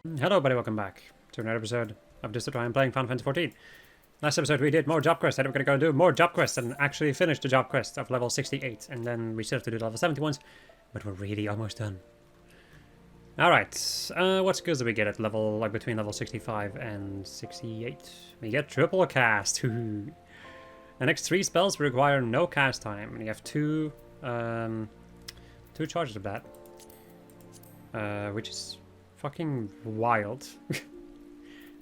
Hello everybody, welcome back to another episode of this tutorial. I'm playing Final Fantasy 14. Last episode we did more job quests, and we're gonna go do more job quests and actually finish the job quest of level 68. And then we still have to do the level 70 ones, but we're really almost done. Alright, what skills do we get at level, like between level 65 and 68? We get triple cast. The next 3 spells require no cast time, and you have two charges of that. Which is fucking wild.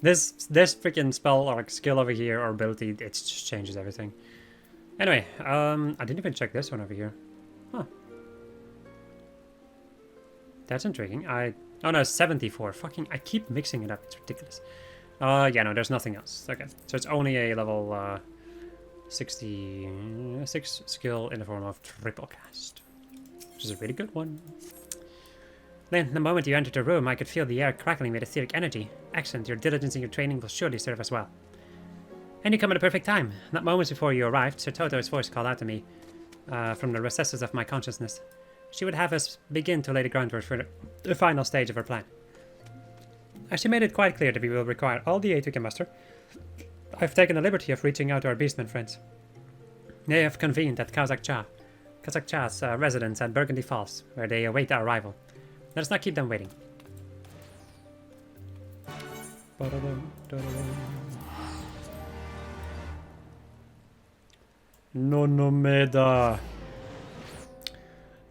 This freaking spell or like skill over here or ability, it just changes everything. Anyway, I didn't even check this one over here. Huh. That's intriguing. Oh no, 74. Fucking, I keep mixing it up. It's ridiculous. Yeah, no, there's nothing else. Okay, so it's only a level 66 skill in the form of triple cast, which is a really good one. Then, the moment you entered the room, I could feel the air crackling with etheric energy. Excellent, your diligence and your training will surely serve us well. And you come at a perfect time. Not moments before you arrived, Sir Toto's voice called out to me from the recesses of my consciousness. She would have us begin to lay the groundwork for the final stage of her plan. As she made it quite clear that we will require all the aid we can muster, I've taken the liberty of reaching out to our beastmen friends. They have convened at Kazakcha's residence at Burgundy Falls, where they await our arrival. Let us not keep them waiting. Nonomeda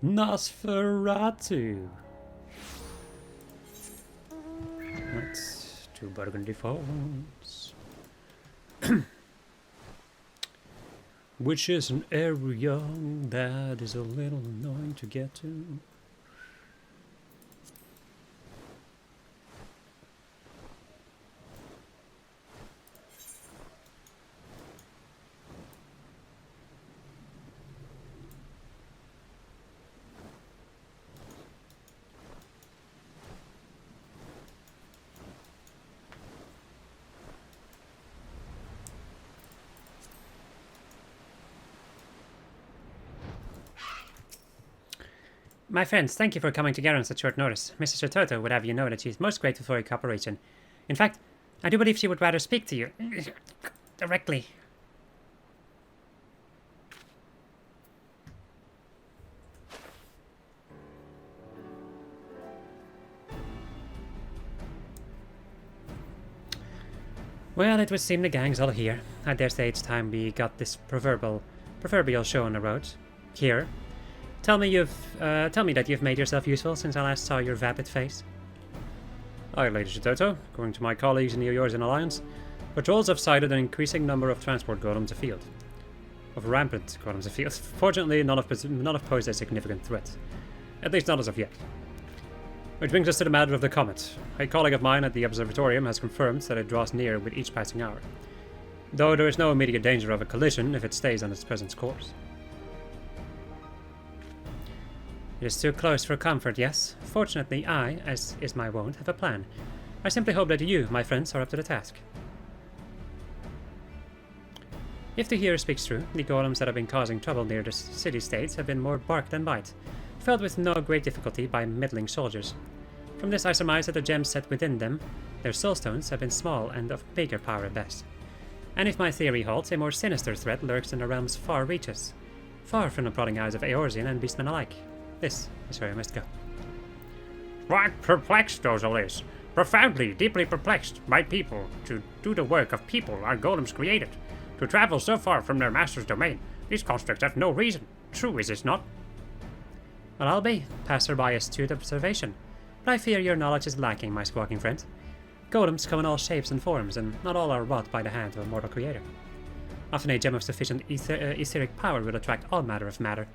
Nosferatu. That's to Burgundy Falls. Which is an area that is a little annoying to get to. My friends, thank you for coming together on such short notice. Mrs. Toto would have you know that she is most grateful for your cooperation. In fact, I do believe she would rather speak to you directly. Well, it would seem the gang's all here. I dare say it's time we got this proverbial show on the road. Here. Tell me that you've made yourself useful since I last saw your vapid face. Aye, Lady Shitoto. According to my colleagues in the Eorzean Alliance, patrols have sighted an increasing number of transport golems afield. Of rampant golems afield. Fortunately, none have posed a significant threat. At least not as of yet. Which brings us to the matter of the comet. A colleague of mine at the observatorium has confirmed that it draws near with each passing hour. Though there is no immediate danger of a collision if it stays on its present course. It is too close for comfort, yes. Fortunately, I, as is my wont, have a plan. I simply hope that you, my friends, are up to the task. If the hero speaks true, the golems that have been causing trouble near the city-states have been more bark than bite, felled with no great difficulty by middling soldiers. From this I surmise that the gems set within them, their soulstones, have been small and of bigger power at best. And if my theory holds, a more sinister threat lurks in the realm's far reaches, far from the prodding eyes of Eorzean and beastmen alike. This is where I must go. What perplexed Ozil is. Profoundly, deeply perplexed. My people. To do the work of people our golems created. To travel so far from their master's domain. These constructs have no reason. True, is it not? Well, I'll be passerby astute observation. But I fear your knowledge is lacking, my squawking friend. Golems come in all shapes and forms, and not all are wrought by the hand of a mortal creator. Often a gem of sufficient etheric power will attract all matter of matter.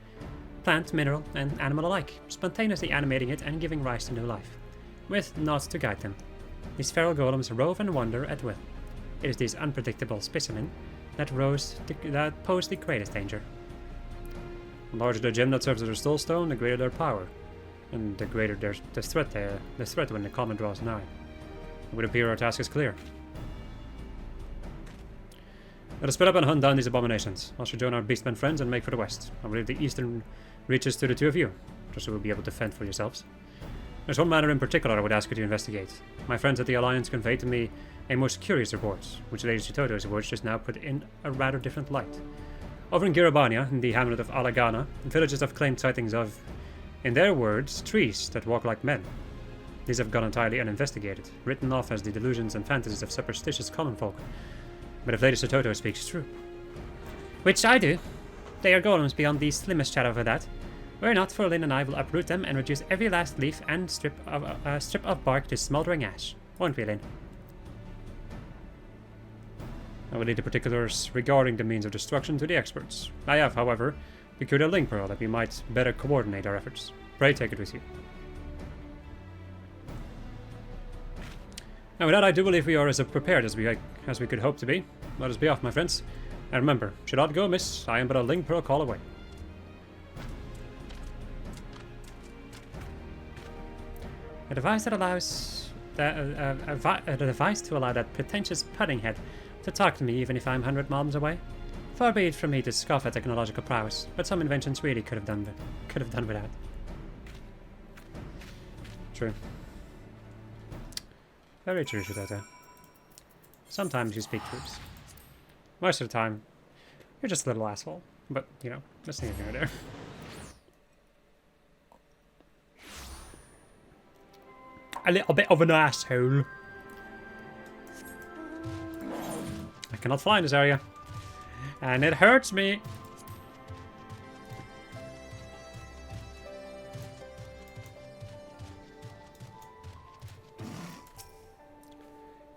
Plant, mineral, and animal alike, spontaneously animating it and giving rise to new life, with naught to guide them. These feral golems rove and wander at will. It is these unpredictable specimens that pose the greatest danger. The larger the gem that serves as their soulstone, the greater their power, and the greater the threat when the comet draws nigh. It would appear our task is clear. Let us split up and hunt down these abominations. I shall join our beastmen friends and make for the west. I will leave the eastern reaches to the two of you, just so we'll be able to fend for yourselves. There's one matter in particular I would ask you to investigate. My friends at the Alliance conveyed to me a most curious report, which Lady Chitoto's words just now put in a rather different light. Over in Girabania, in the hamlet of Alagana, villagers have claimed sightings of, in their words, trees that walk like men. These have gone entirely uninvestigated, written off as the delusions and fantasies of superstitious common folk. But if Lady Chitoto speaks true, which I do, they are golems beyond the slimmest shadow of a doubt. Were not for Lynn and I will uproot them and reduce every last leaf and strip of bark to smouldering ash. Won't we, Lynn? I will leave the particulars regarding the means of destruction to the experts. I have, however, procured a link pearl that we might better coordinate our efforts. Pray take it with you. And with that, I do believe we are as prepared as we could hope to be. Let us be off, my friends. And remember, should aught go amiss, I am but a link pearl call away. A device that allows a device to allow that pretentious pudding head to talk to me even if I'm 100 miles away. Far be it from me to scoff at technological prowess, but some inventions really could have done without. True. Very true, Shidota. Sometimes you speak truths. Most of the time, you're just a little asshole. But, you know, that's neither here nor there. A little bit of an asshole. I cannot fly in this area. And it hurts me.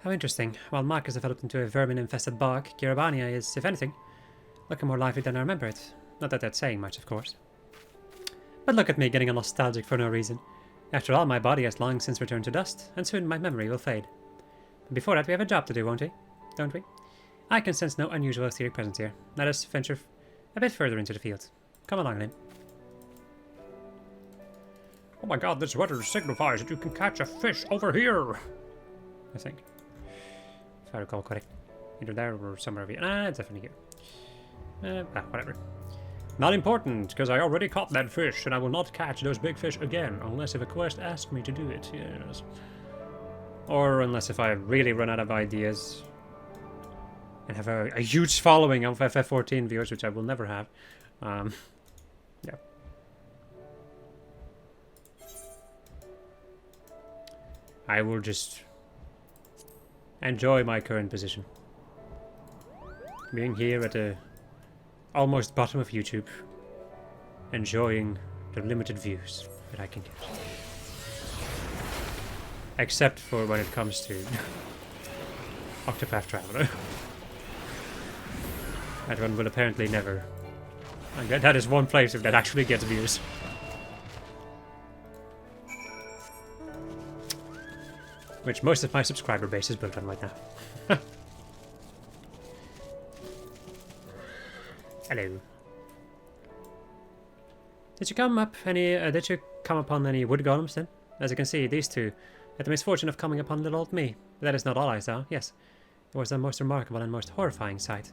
How interesting. While Mark has developed into a vermin-infested bog, Girabania is, if anything, looking more lively than I remember it. Not that that's saying much, of course. But look at me getting all nostalgic for no reason. After all, my body has long since returned to dust, and soon my memory will fade. But before that, we have a job to do, won't we? Don't we? I can sense no unusual etheric presence here. Let us venture a bit further into the field. Come along, Lynn. Oh my god, this weather signifies that you can catch a fish over here. I think. If I recall correct. Either there or somewhere over here. Ah, it's definitely here. Whatever. Not important, because I already caught that fish, and I will not catch those big fish again, unless if a quest asks me to do it, yes. Or unless if I really run out of ideas and have a huge following of ffXIV viewers, which I will never have. Yeah. I will just enjoy my current position. Being here at the almost bottom of YouTube, enjoying the limited views that I can get. Except for when it comes to Octopath Traveler. That one will apparently never. That is one place that actually gets views. Which most of my subscriber base is built on right now. Hello. Did you come upon any wood golems then? As you can see, these two had the misfortune of coming upon little old me. But that is not all I saw, yes. It was the most remarkable and most horrifying sight.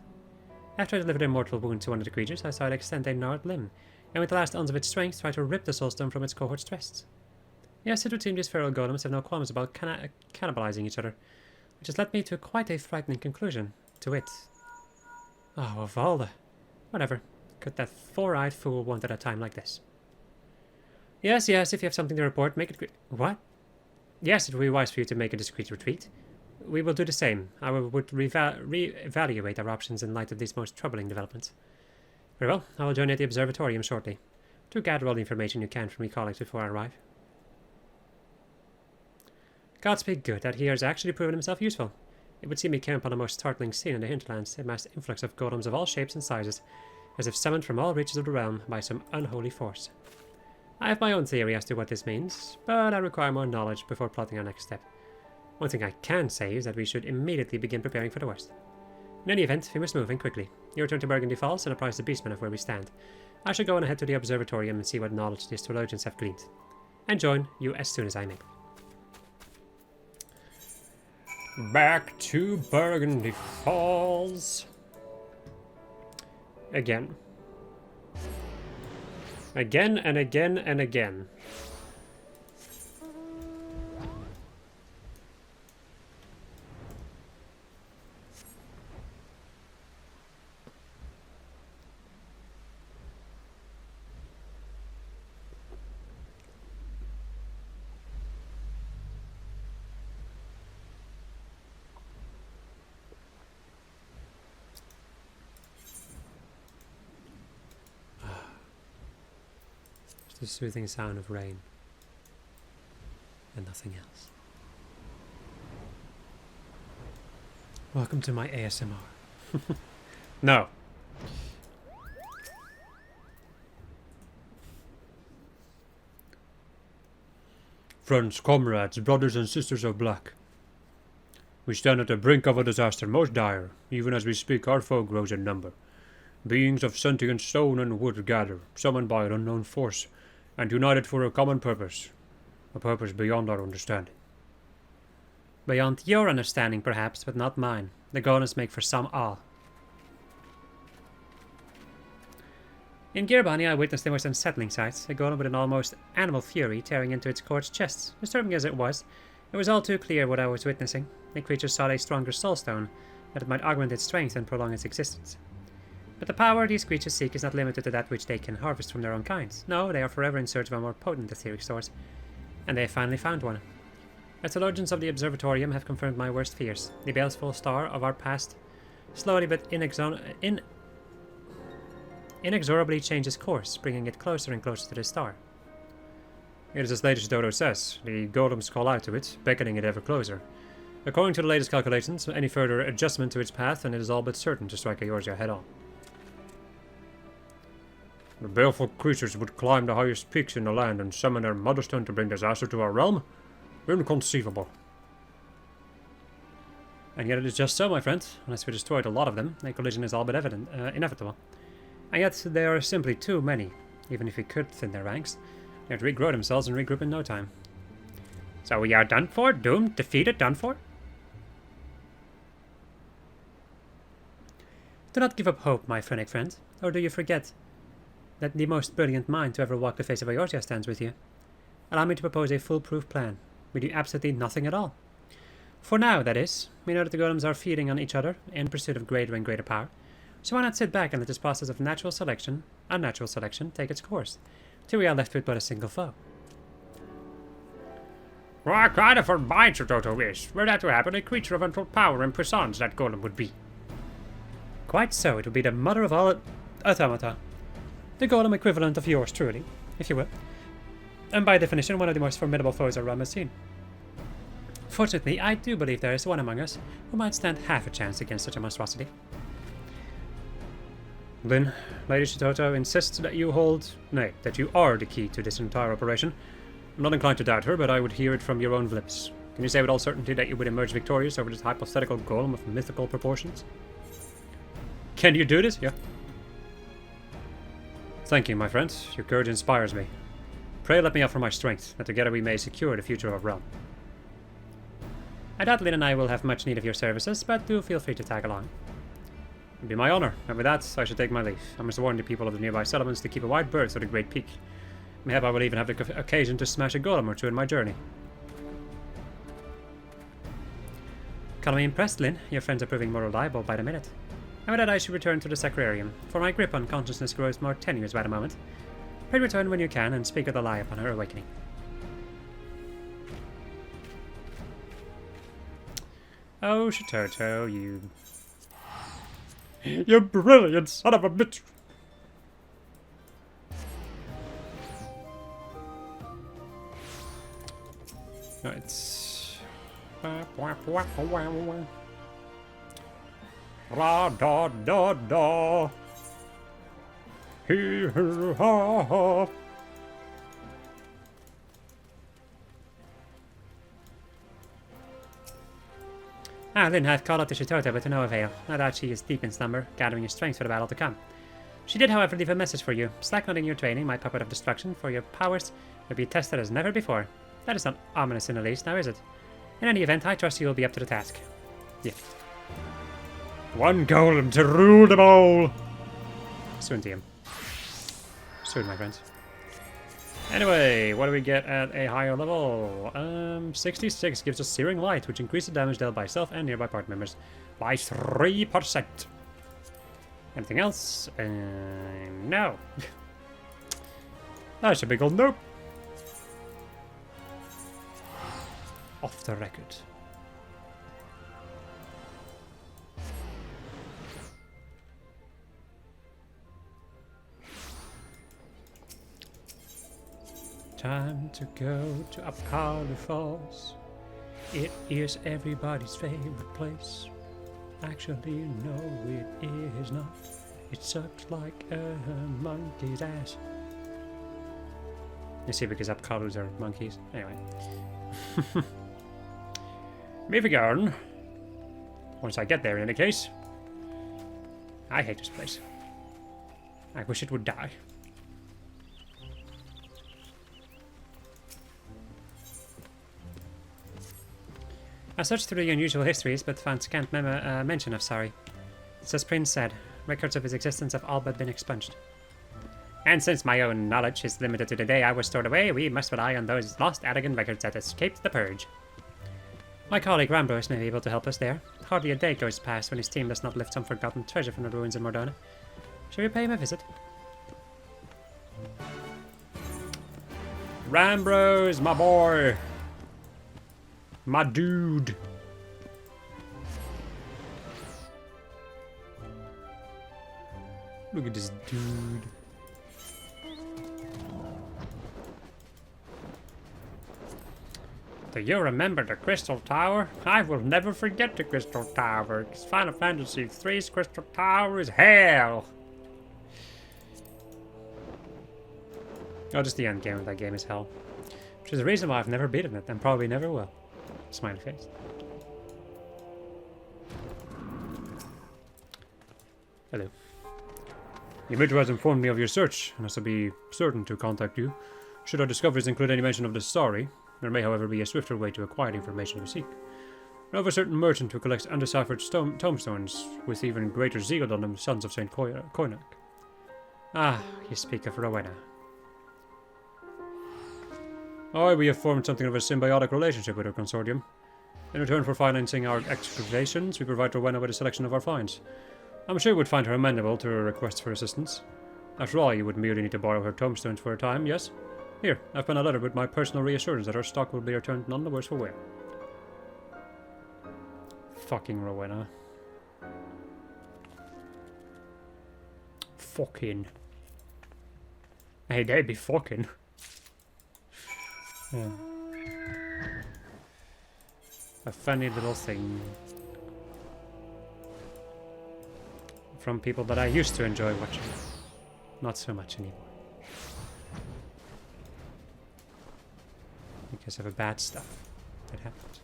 After I delivered a mortal wound to one of the creatures, I saw it extend a gnarled limb, and with the last ounce of its strength try to rip the soulstone from its cohort's chests. Yes, it would seem these feral golems have no qualms about cannibalizing each other, which has led me to quite a frightening conclusion, to wit. Oh, of all the... Whatever. Could that four-eyed fool want at a time like this? Yes, if you have something to report, make it... What? Yes, it would be wise for you to make a discreet retreat. We will do the same. I would re-evaluate our options in light of these most troubling developments. Very well, I will join you at the observatorium shortly, to gather all the information you can from me colleagues before I arrive. Godspeed good that he has actually proven himself useful. It would seem he came upon a most startling scene in the hinterlands, a mass influx of golems of all shapes and sizes, as if summoned from all reaches of the realm by some unholy force. I have my own theory as to what this means, but I require more knowledge before plotting our next step. One thing I can say is that we should immediately begin preparing for the worst. In any event, we must move in quickly. You return to Burgundy Falls and apprise the beastmen of where we stand. I shall go on ahead to the observatorium and see what knowledge the astrologians have gleaned, and join you as soon as I may. Back to Burgundy Falls. Again. Again and again and again. The soothing sound of rain. And nothing else. Welcome to my ASMR. No. Friends, comrades, brothers and sisters of black. We stand at the brink of a disaster most dire. Even as we speak, our foe grows in number. Beings of sentient stone and wood gather, summoned by an unknown force, and united for a common purpose. A purpose beyond our understanding. Beyond your understanding, perhaps, but not mine. The golems make for some awe. In Gearbani, I witnessed the most unsettling sights. A golem with an almost animal fury tearing into its court's chest. Disturbing as it was all too clear what I was witnessing. The creature sought a stronger soulstone, that it might augment its strength and prolong its existence. But the power these creatures seek is not limited to that which they can harvest from their own kinds. No, they are forever in search of a more potent etheric source. And they have finally found one. The theologians of the Observatorium have confirmed my worst fears. The baleful star of our past slowly but inexorably changes course, bringing it closer and closer to the star. It is as latest Dodo says. The golems call out to it, beckoning it ever closer. According to the latest calculations, any further adjustment to its path and it is all but certain to strike Eorzea head on. The baleful creatures would climb the highest peaks in the land and summon their motherstone to bring disaster to our realm? Inconceivable. And yet it is just so, my friend. Unless we destroyed a lot of them, a collision is all but inevitable. And yet there are simply too many. Even if we could thin their ranks, they would regrow themselves and regroup in no time. So we are done for? Doomed? Defeated? Done for? Do not give up hope, my phoenix friend. Or do you forget that the most brilliant mind to ever walk the face of Eorzea stands with you? Allow me to propose a foolproof plan. We do absolutely nothing at all. For now, that is. We know that the golems are feeding on each other in pursuit of greater and greater power. So why not sit back and let this process of unnatural selection, take its course, till we are left with but a single foe? What kind of a mind your Toto is? Were that to happen, a creature of untold power and puissance that golem would be. Quite so, it would be the mother of all automata. The golem equivalent of yours truly, if you will. And by definition, one of the most formidable foes our realm has seen. Fortunately, I do believe there is one among us who might stand half a chance against such a monstrosity. Then, Lady Shitoto insists that you are the key to this entire operation. I'm not inclined to doubt her, but I would hear it from your own lips. Can you say with all certainty that you would emerge victorious over this hypothetical golem of mythical proportions? Can you do this? Yeah. Thank you, my friend. Your courage inspires me. Pray let me offer my strength, that together we may secure the future of our realm. I doubt Lynn and I will have much need of your services, but do feel free to tag along. It'd be my honor, and with that, I should take my leave. I must warn the people of the nearby settlements to keep a wide berth to the Great Peak. Mayhap I will even have the occasion to smash a golem or two in my journey. Call me impressed, Lynn. Your friends are proving more reliable by the minute. And with that, I should return to the Sacrarium, for my grip on consciousness grows more tenuous by the moment. Pray return when you can and speak of the lie upon her awakening. Oh, Shitoto, you... You brilliant son of a bitch! No, it's... Ra da da da. Hee hee ha ha. Lynn hath called up to Shitoto, but to no avail. No doubt she is deep in slumber, gathering her strength for the battle to come. She did, however, leave a message for you. Slack not in your training, my puppet of destruction, for your powers will be tested as never before. That is not ominous in the least, now is it? In any event, I trust you will be up to the task. Yeah. One golem to rule them all! Soon, TM. Soon, my friends. Anyway, what do we get at a higher level? 66 gives us Searing Light, which increases damage dealt by self and nearby party members by 3%. Anything else? No. That's a big old nope. Off the record. Time to go to Upcalder Falls. It is everybody's favorite place. Actually, no, it is not. It sucks like a monkey's ass. You see, because Upcalders are monkeys. Anyway. Moving on. Once I get there, in any case. I hate this place. I wish it would die. I searched through the unusual histories, but found scant mention of Sari. As Prince said, records of his existence have all but been expunged. And since my own knowledge is limited to the day I was stored away, we must rely on those lost arrogant records that escaped the purge. My colleague Rambros may be able to help us there. Hardly a day goes past when his team does not lift some forgotten treasure from the ruins of Mordona. Shall we pay him a visit? Rambros, my boy! My dude! Look at this dude. Do you remember the Crystal Tower? I will never forget the Crystal Tower, because Final Fantasy III's Crystal Tower is hell! Oh, just the end game of that game is hell. Which is the reason why I've never beaten it, and probably never will. Smiley face. Hello. The Major has informed me of your search, and I shall be certain to contact you. Should our discoveries include any mention of the Sari, there may, however, be a swifter way to acquire the information we seek. I know of a certain merchant who collects undeciphered tomestones with even greater zeal than the sons of Saint Koinak. Ah, you speak of Rowena. Aye, we have formed something of a symbiotic relationship with our consortium. In return for financing our excavations, we provide Rowena with a selection of our finds. I'm sure you would find her amenable to a request for assistance. After all, you would merely need to borrow her tomestones for a time, yes? Here, I've penned a letter with my personal reassurance that her stock will be returned none the worse for wear. Fucking Rowena. Fucking. Hey, they'd be fucking. Yeah. A funny little thing. From people that I used to enjoy watching. Not so much anymore. Because of a bad stuff that happened.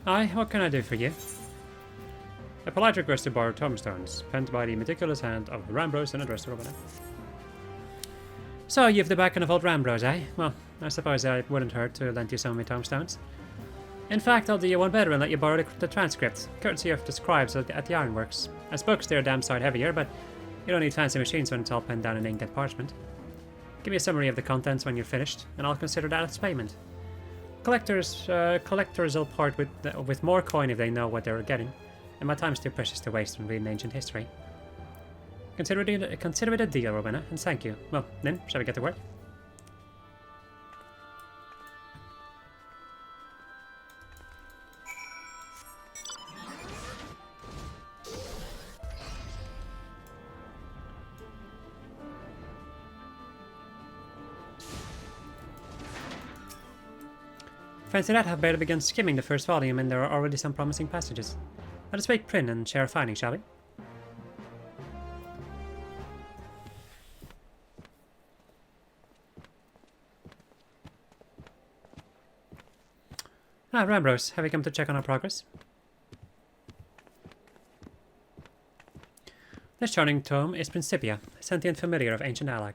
Aye, what can I do for you? A polite request to borrow tomestones, penned by the meticulous hand of Rambros and addressed to Rowena. So, you've the backing of old Rambros, eh? Well, I suppose it wouldn't hurt to lend you some of my tomestones. In fact, I'll do you one better and let you borrow the transcript, courtesy of the scribes at the ironworks. As books, they're a damn sight heavier, but you don't need fancy machines when it's all penned down in ink and parchment. Give me a summary of the contents when you're finished, and I'll consider that as payment. Collectors will part with more coin if they know what they're getting, and my time's too precious to waste on reading ancient history. Consider it a deal, Rowena, and thank you. Well, then, shall we get to work? Fancy that, I've barely begun skimming the first volume and there are already some promising passages. Let us wake Prin and share a finding, shall we? Ah, Rambros, have you come to check on our progress? This charming tome is Principia, sentient familiar of ancient Allag.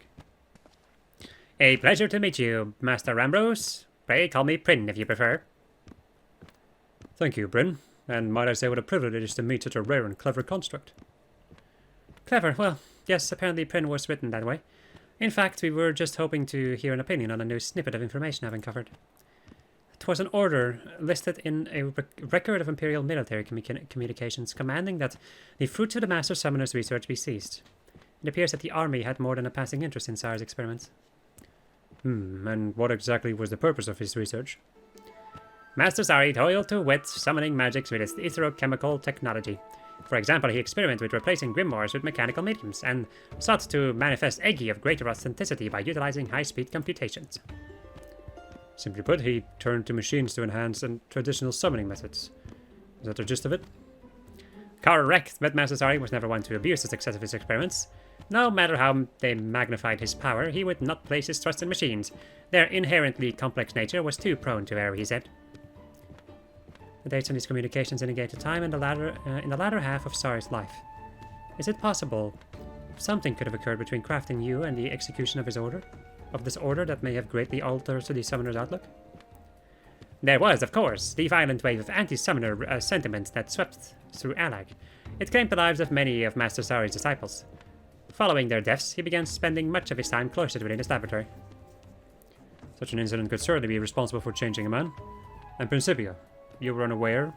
A pleasure to meet you, Master Rambros. Pray call me Prin if you prefer. Thank you, Prin. And might I say what a privilege it is to meet such a rare and clever construct. Clever? Well, yes, apparently Prin was written that way. In fact, we were just hoping to hear an opinion on a new snippet of information I've uncovered. It was an order listed in a record of Imperial military communications commanding that the fruits of the Master Summoner's research be seized. It appears that the army had more than a passing interest in Sari's experiments. And what exactly was the purpose of his research? Master Sari toiled to wit, summoning magics with his etherochemical technology. For example, he experimented with replacing grimoires with mechanical mediums, and sought to manifest Egi of greater authenticity by utilizing high-speed computations. Simply put, he turned to machines to enhance traditional summoning methods. Is that the gist of it? Correct, but Master Sari was never one to abuse the success of his experiments. No matter how they magnified his power, he would not place his trust in machines. Their inherently complex nature was too prone to error, he said. The dates on these communications indicate a time in the latter half of Sari's life. Is it possible something could have occurred between crafting you and the execution of this order that may have greatly altered the summoner's outlook? There was, of course, the violent wave of anti-summoner sentiment that swept through Alag. It claimed the lives of many of Master Sari's disciples. Following their deaths, he began spending much of his time cloistered within his laboratory. Such an incident could certainly be responsible for changing a man. And Principia, you were unaware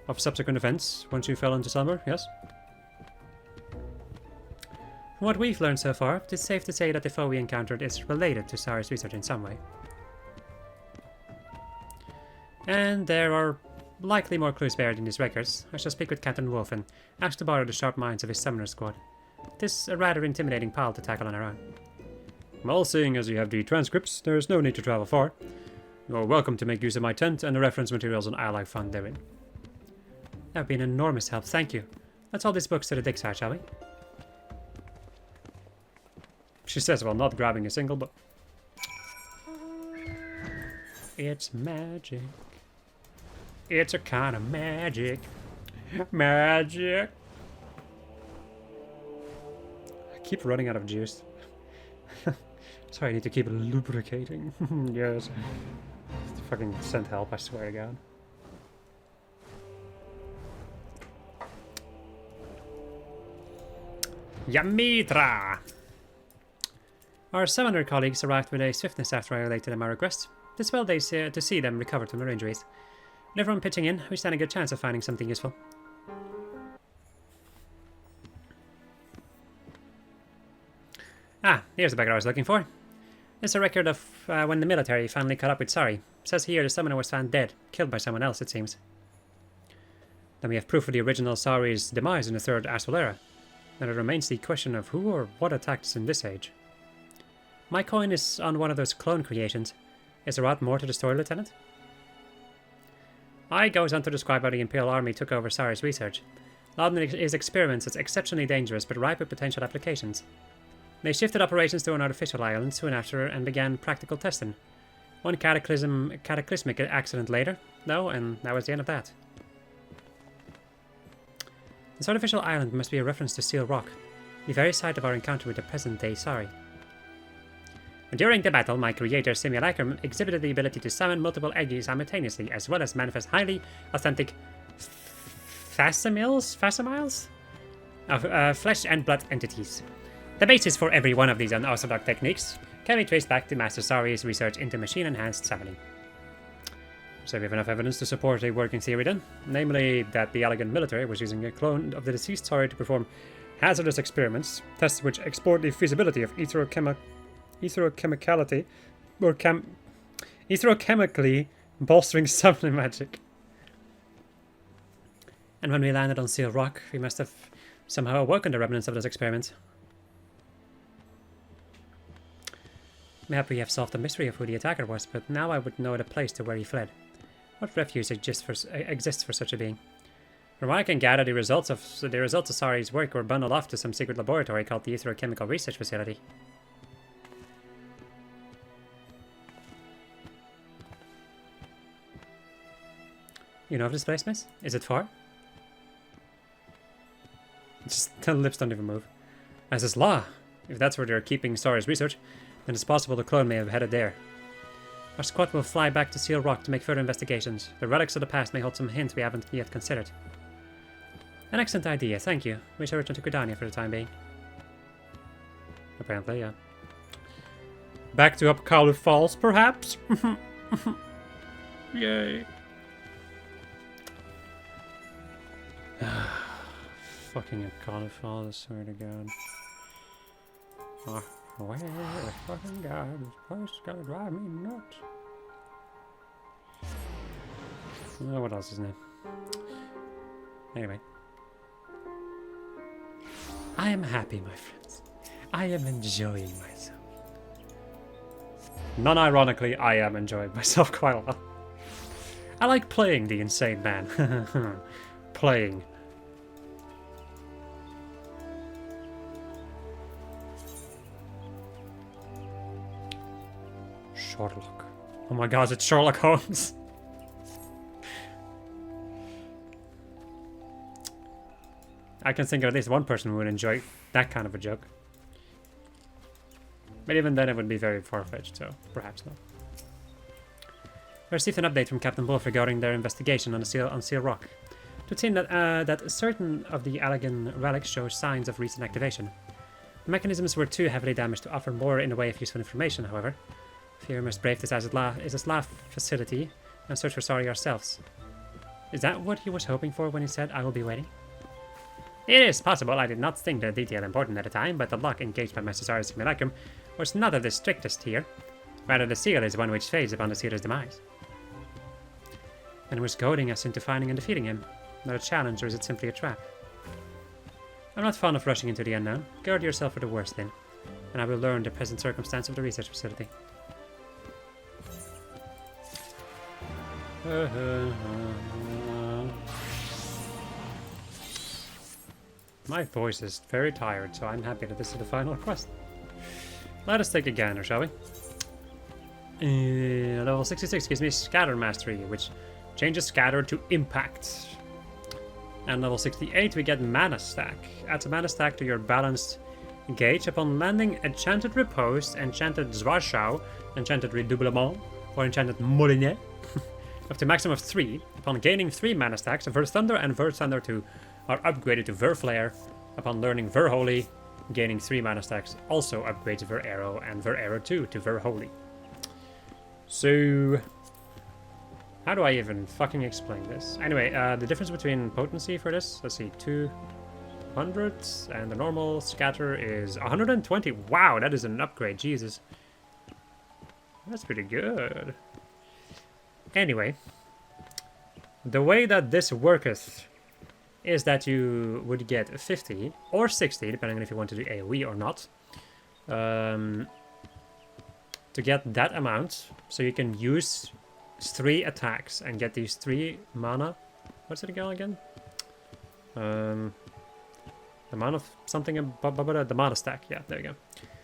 of subsequent events once you fell into slumber, yes? From what we've learned so far, it's safe to say that the foe we encountered is related to Sari's research in some way. And there are likely more clues buried in these records. I shall speak with Captain Wolf and ask to borrow the sharp minds of his summoner squad. This is a rather intimidating pile to tackle on our own. Well, seeing as you have the transcripts, there is no need to travel far. You are welcome to make use of my tent and the reference materials on Ally found therein. That would be an enormous help, thank you. Let's hold these books to the dig site, shall we? She says while not grabbing a single book. It's magic. It's a kind of magic. Magic. I keep running out of juice. Sorry, I need to keep lubricating. Yes. Fucking send help, I swear to God. Yamitra! Our summoner colleagues arrived with a swiftness after I related them our request. It is well to see them recovered from their injuries. With everyone pitching in, we stand a good chance of finding something useful. Ah, here's the beggar I was looking for. It's a record of when the military finally caught up with Sari. It says here the summoner was found dead, killed by someone else, it seems. Then we have proof of the original Sari's demise in the Third Astral Era. Then it remains the question of who or what attacked us in this age. My coin is on one of those clone creations. Is there aught more to the story, Lieutenant? I goes on to describe how the Imperial Army took over Sari's research. Lauding his experiments as exceptionally dangerous but ripe with potential applications. They shifted operations to an artificial island soon after and began practical testing. One cataclysmic accident later, though, and that was the end of that. This artificial island must be a reference to Seal Rock, the very site of our encounter with the present-day Sari. During the battle, my creator Simulacrum exhibited the ability to summon multiple Egi simultaneously, as well as manifest highly authentic facsimils of flesh and blood entities. The basis for every one of these unorthodox techniques can be traced back to Master Sari's research into machine-enhanced summoning. So we have enough evidence to support a working theory then, namely that the elegant military was using a clone of the deceased Sari to perform hazardous experiments, tests which explored the feasibility of etherochemicality or etherochemically bolstering summoning magic. And when we landed on Seal Rock, we must have somehow awoken the remnants of those experiments. Maybe we have solved the mystery of who the attacker was, but now I would know the place to where he fled. What refuge exists for such a being? From what I can gather, the results of Sari's work were bundled off to some secret laboratory called the Etherochemical Research Facility. You know of this place, miss? Is it far? Just the lips don't even move. As is law. If that's where they're keeping Sari's research, then it's possible the clone may have headed there. Our squad will fly back to Seal Rock to make further investigations. The relics of the past may hold some hints we haven't yet considered. An excellent idea, thank you. We shall return to Gridania for the time being. Apparently, yeah. Back to Upcalif Falls, perhaps? Yay. Fucking Upcalif Falls, I swear to God. Oh, where the fucking God, this place is gonna drive me nuts. Oh, what else is new? Anyway. I am happy, my friends. I am enjoying myself. Non-ironically, I am enjoying myself quite a lot. I like playing the insane man. Playing. Sherlock. Oh my god, it's Sherlock Holmes. I can think of at least one person who would enjoy that kind of a joke. But even then it would be very far-fetched, so perhaps not. I received an update from Captain Wolf regarding their investigation on Seal Rock. It would seem that certain of the Allegan relics show signs of recent activation. The mechanisms were too heavily damaged to offer more in the way of useful information, however. Fear must brave this as a Slav facility and search for Sari ourselves. Is that what he was hoping for when he said, "I will be waiting"? It is possible. I did not think the detail important at the time, but the lock engaged by Master Sari's simulacrum was not of the strictest here. Rather, the seal is one which fades upon the sealer's demise. And was goading us into finding and defeating him. Not a challenge, or is it simply a trap? I'm not fond of rushing into the unknown. Guard yourself for the worst then, and I will learn the present circumstance of the research facility. My voice is very tired, so I'm happy that this is the final quest. Let us take a gander, shall we? Level 66 gives me Scatter Mastery, which changes Scatter to Impact. And level 68 we get Mana Stack. Adds a Mana Stack to your balanced gauge upon landing Enchanted Repose, Enchanted Zwashau, Enchanted Redoublement, or Enchanted Molinet. Up to maximum of 3. Upon gaining 3 Mana Stacks, Ver Thunder and Ver Thunder 2 are upgraded to Ver Flare. Upon learning Ver Holy, gaining 3 Mana Stacks also upgrades Ver Arrow and Ver Arrow 2 to Ver Holy. So, how do I even fucking explain this? Anyway, the difference between potency for this, let's see, 200, and the normal scatter is 120. Wow, that is an upgrade, Jesus. That's pretty good. Anyway, the way that this worketh is that you would get 50 or 60, depending on if you want to do AoE or not, to get that amount, so you can use 3 attacks and get these 3 mana. What's it again? The mana of something, the mana stack. Yeah, there you go.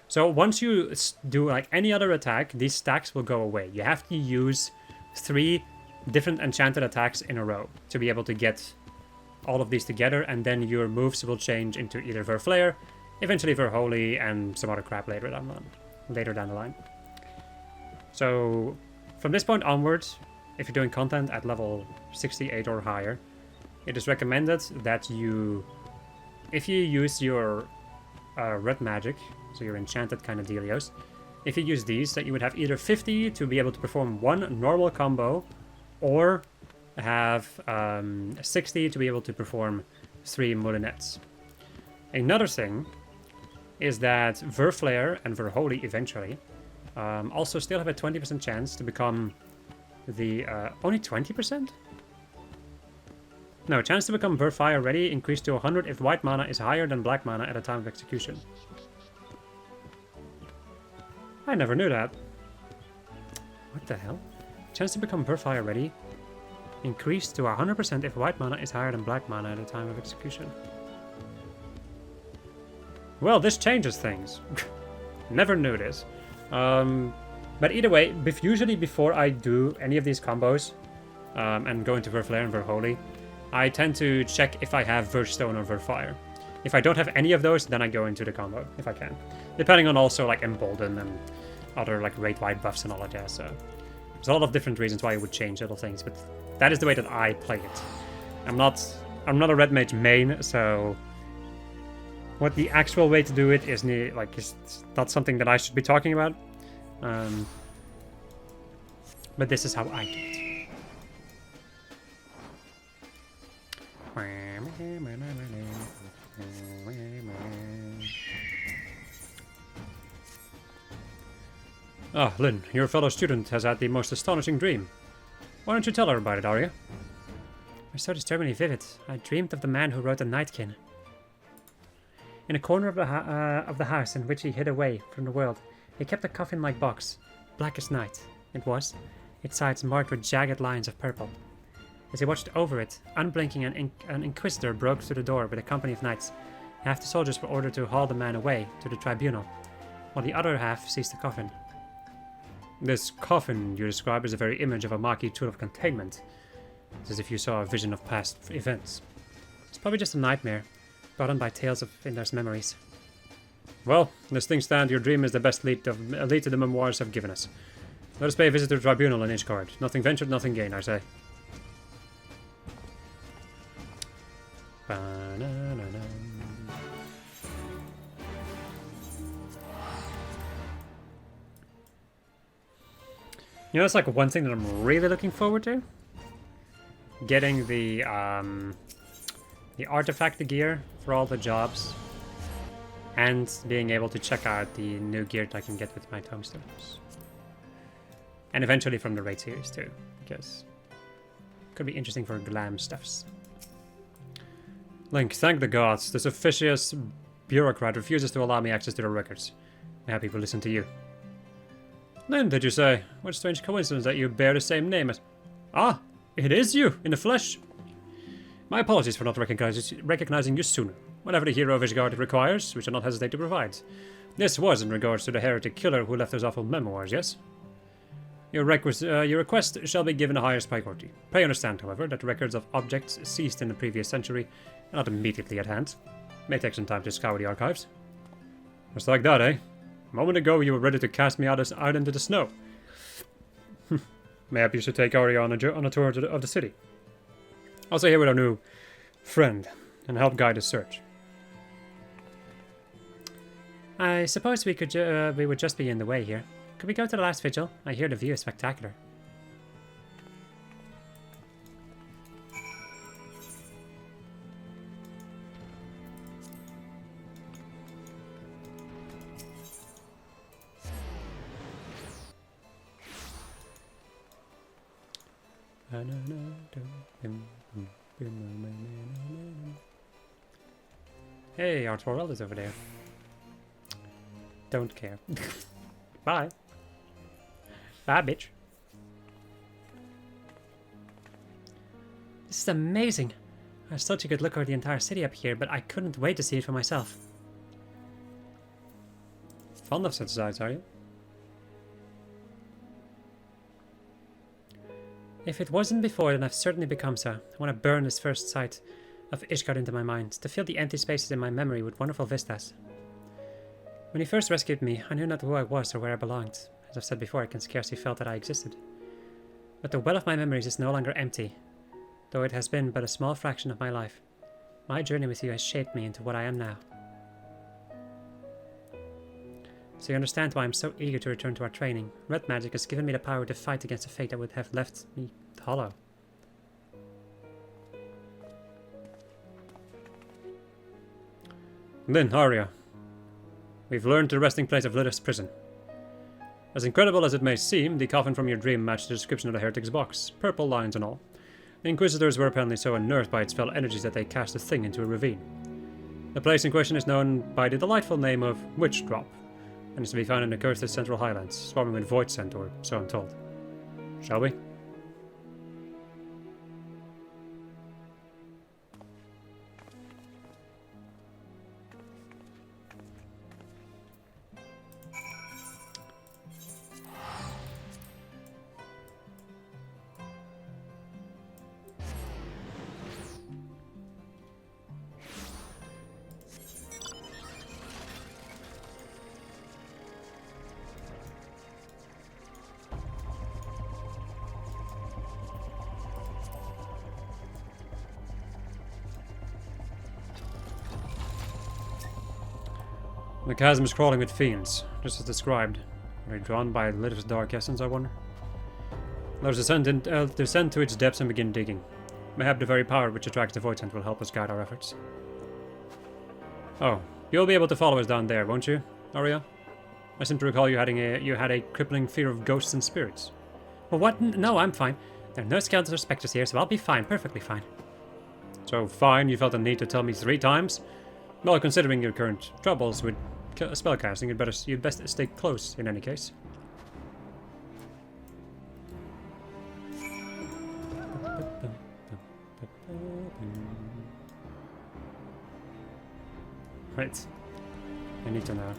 So once you do like any other attack, these stacks will go away. You have to use 3 different enchanted attacks in a row to be able to get all of these together, and then your moves will change into either Ver Flare, eventually Ver Holy, and some other crap later down the line. So from this point onwards, if you're doing content at level 68 or higher, it is recommended that if you use your red magic, so your enchanted kind of dealios, if you use these, that you would have either 50 to be able to perform 1 normal combo, or have 60 to be able to perform 3 Molinets. Another thing is that Ver Flare and Ver Holy eventually also still have a 20% chance to become the... only 20%? No, chance to become Ver Fire ready increased to 100 if white mana is higher than black mana at a time of execution. I never knew that. What the hell? Chance to become Ver Fire ready increased to 100% if white mana is higher than black mana at a time of execution. Well, this changes things. Never knew this. But either way, usually before I do any of these combos and go into Ver Flare and Ver Holy, I tend to check if I have Ver Stone or Ver Fire. If I don't have any of those, then I go into the combo, if I can. Depending on also like Embolden and other like rate-wide buffs and all that jazz. So there's a lot of different reasons why you would change little things, but that is the way that I play it. I'm not a red mage main, so what the actual way to do it is not something that I should be talking about. But this is how I do it. Ah, Lynn, your fellow student has had the most astonishing dream. Why don't you tell her about it, Arya? It was so disturbingly vivid. I dreamed of the man who wrote the Nightkin. In a corner of the house in which he hid away from the world, he kept a coffin-like box, black as night. It was, its sides marked with jagged lines of purple. As he watched over it, unblinking, an inquisitor broke through the door with a company of knights. Half the soldiers were ordered to haul the man away to the tribunal, while the other half seized the coffin. This coffin you describe is the very image of a Maki tool of containment. It's as if you saw a vision of past events. It's probably just a nightmare, brought on by tales of Indar's memories. Well, as things stand, your dream is the best lead to the memoirs have given us. Let us pay a visit to the tribunal in Ishgard. Nothing ventured, nothing gained, I say. Ba-na-na-na. You know, it's like one thing that I'm really looking forward to. Getting the artifact gear for all the jobs. And being able to check out the new gear that I can get with my tombstones. And eventually from the raid series too, because it could be interesting for glam stuffs. Link, thank the gods. This officious bureaucrat refuses to allow me access to the records. I'm happy to listen to you. Lynn, did you say? What strange coincidence that you bear the same name as... Ah, it is you, in the flesh. My apologies for not recognizing you sooner. Whatever the hero of Ishgard requires, we shall not hesitate to provide. This was in regards to the heretic killer who left those awful memoirs, yes? Your request shall be given the highest priority. Pray understand, however, that records of objects seized in the previous century are not immediately at hand. It may take some time to scour the archives. Just like that, eh? A moment ago you were ready to cast me out into the snow. Maybe you should take Arya on a tour of the city. I'll stay here with our new friend and help guide his search. I suppose we would just be in the way here. Could we go to the last vigil? I hear the view is spectacular. Hey, our Torvald is over there. Don't care. Bye. Bye, bitch. This is amazing. I have such a good look over the entire city up here, but I couldn't wait to see it for myself. Fond of such sights, are you? If it wasn't before, then I've certainly become so. I want to burn this first sight of Ishgard into my mind, to fill the empty spaces in my memory with wonderful vistas. When he first rescued me, I knew not who I was or where I belonged. As I've said before, I can scarcely feel that I existed. But the well of my memories is no longer empty, though it has been but a small fraction of my life. My journey with you has shaped me into what I am now. So you understand why I'm so eager to return to our training. Red magic has given me the power to fight against a fate that would have left me hollow. Then, Arya. We've learned the resting place of Lilith's prison. As incredible as it may seem, the coffin from your dream matched the description of the heretic's box, purple lines and all. The Inquisitors were apparently so unnerved by its fell energies that they cast the thing into a ravine. The place in question is known by the delightful name of Witch Drop, and is to be found in the cursed Central Highlands, swarming with void scent, or so I'm told. Shall we? The chasm is crawling with fiends, just as described. Are they drawn by Lilith's dark essence, I wonder? Let us descend to its depths and begin digging. Mayhap the very power which attracts the void scent will help us guide our efforts. Oh, you'll be able to follow us down there, won't you, Arya? I seem to recall you had a crippling fear of ghosts and spirits. Well, what? No, I'm fine. There are no skeletons or specters here, so I'll be fine, perfectly fine. So fine, you felt the need to tell me 3 times? Well, considering your current troubles with spellcasting, you'd best stay close in any case. Right. I need to know.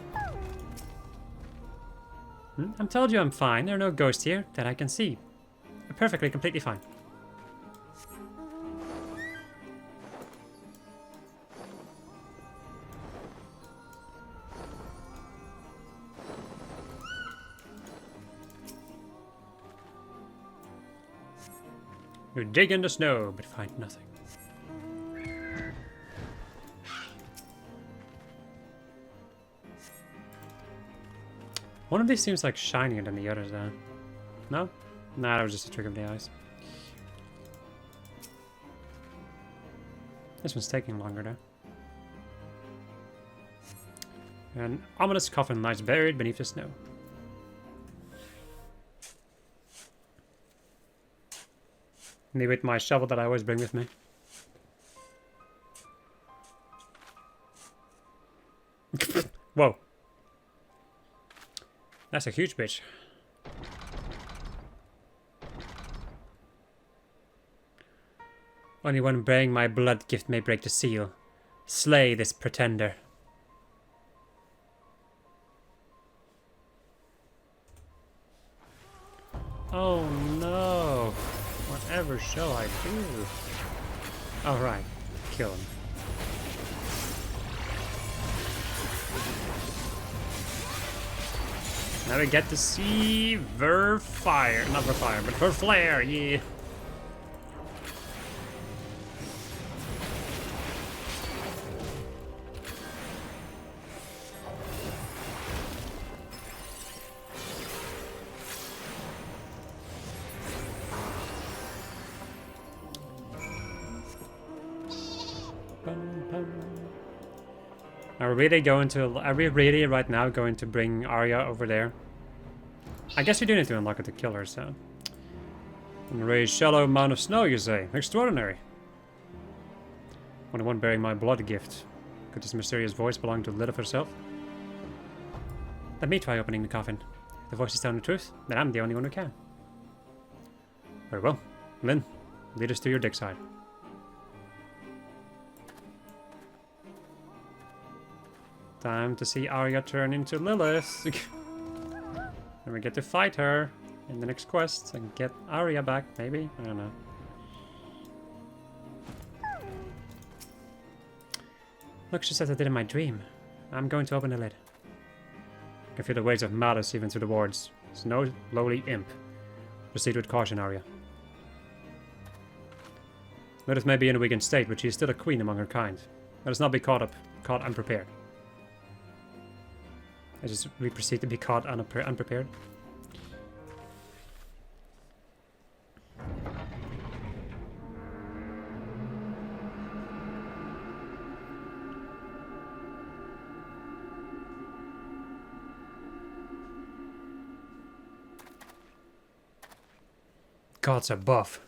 I'm told you I'm fine. There are no ghosts here that I can see. I'm perfectly, completely fine. You dig in the snow, but find nothing. One of these seems like shinier than the others, though. No? Nah, that was just a trick of the eyes. This one's taking longer, though. An ominous coffin lies buried beneath the snow. Me with my shovel that I always bring with me. Whoa. That's a huge bitch. Only one bearing my blood gift may break the seal. Slay this pretender. Oh no. Whatever shall I do? Alright, kill him. Now we get to see Ver Fire. Not Ver Fire, but Ver Flare, yeah. Are we really right now going to bring Arya over there? I guess we do need to unlock it to kill her, so. And raise shallow amount of snow, you say? Extraordinary. Only one bearing my blood gift. Could this mysterious voice belong to Lilith herself? Let me try opening the coffin. If the voice is telling the truth, then I'm the only one who can. Very well. Lynn, lead us to your dig side. Time to see Arya turn into Lilith. And we get to fight her in the next quest and get Arya back, maybe? I don't know. Look, just as I did in my dream. I'm going to open the lid. I can feel the waves of malice even through the wards. It's no lowly imp. Proceed with caution, Arya. Lilith may be in a weakened state, but she is still a queen among her kind. Let us not be caught unprepared. We proceed to be caught unprepared. Gods above.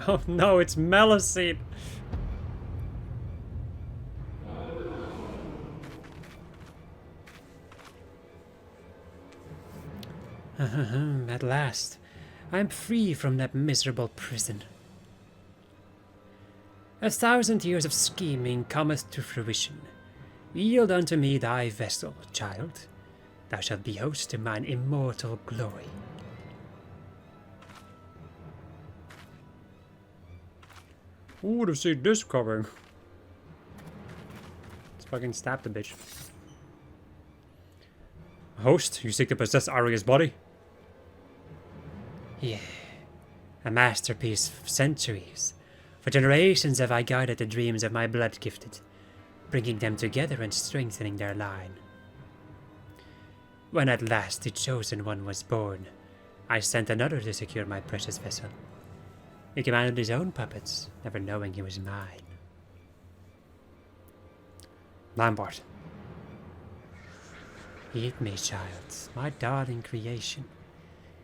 Oh no, it's Maliseed. At last, I am free from that miserable prison. 1,000 years of scheming cometh to fruition. Yield unto me thy vessel, child. Thou shalt be host to mine immortal glory. Who would have seen this coming? Let's fucking stab the bitch. Host, you seek to possess Arya's body? Yeah, a masterpiece of centuries. For generations have I guarded the dreams of my blood-gifted, bringing them together and strengthening their line. When at last the chosen one was born, I sent another to secure my precious vessel. He commanded his own puppets, never knowing he was mine. Lambert. Eat me, child, my darling creation.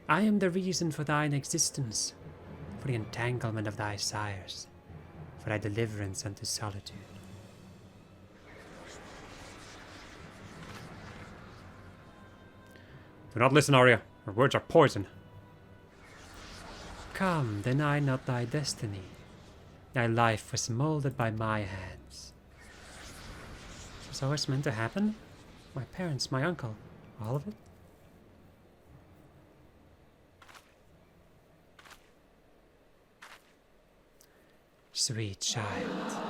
I am the reason for thine existence, for the entanglement of thy sires, for thy deliverance unto solitude. Do not listen, Arya. Her words are poison. Come, deny not thy destiny. Thy life was molded by my hands. This was always meant to happen? My parents, my uncle, all of it? Sweet child.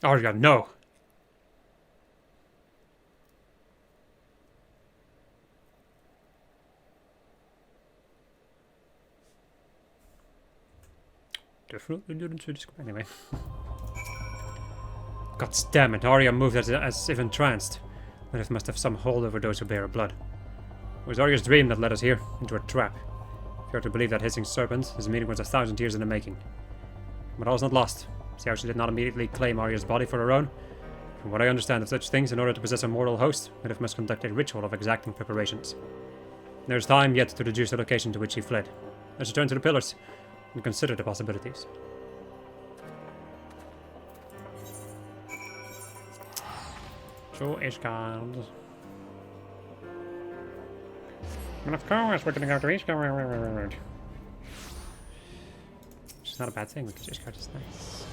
Arya, no! Definitely didn't see this anyway. God damn it, Arya moved as if entranced. Lilith must have some hold over those who bear her blood. It was Arya's dream that led us here, into a trap. If you are to believe that hissing serpent, his meeting was 1,000 years in the making. But all is not lost. See how she did not immediately claim Arya's body for her own? From what I understand of such things, in order to possess a mortal host, Lilith must conduct a ritual of exacting preparations. There is time yet to deduce the location to which she fled. Let's return to the pillars and consider the possibilities. So Ishgard. And of course we're gonna go to Ishgard. Which is not a bad thing because Ishgard is nice.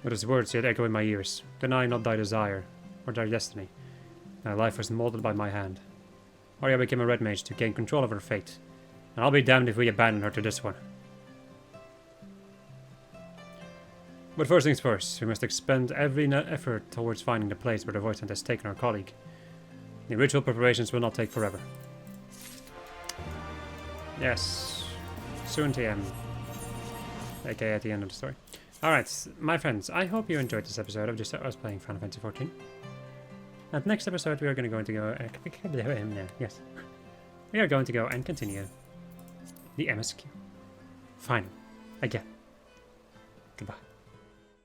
But his words yet echo in my ears. Deny not thy desire, or thy destiny. Thy life was molded by my hand. Arya became a red mage to gain control of her fate. And I'll be damned if we abandon her to this one. But first things first, we must expend every effort towards finding the place where the Voidland has taken our colleague. The ritual preparations will not take forever. Yes, soon TM. aka at the end of the story. Alright, my friends, I hope you enjoyed this episode of just us playing Final Fantasy XIV. And next episode we are going to go... yes. We are going to go and continue the MSQ. Final. Again. Goodbye.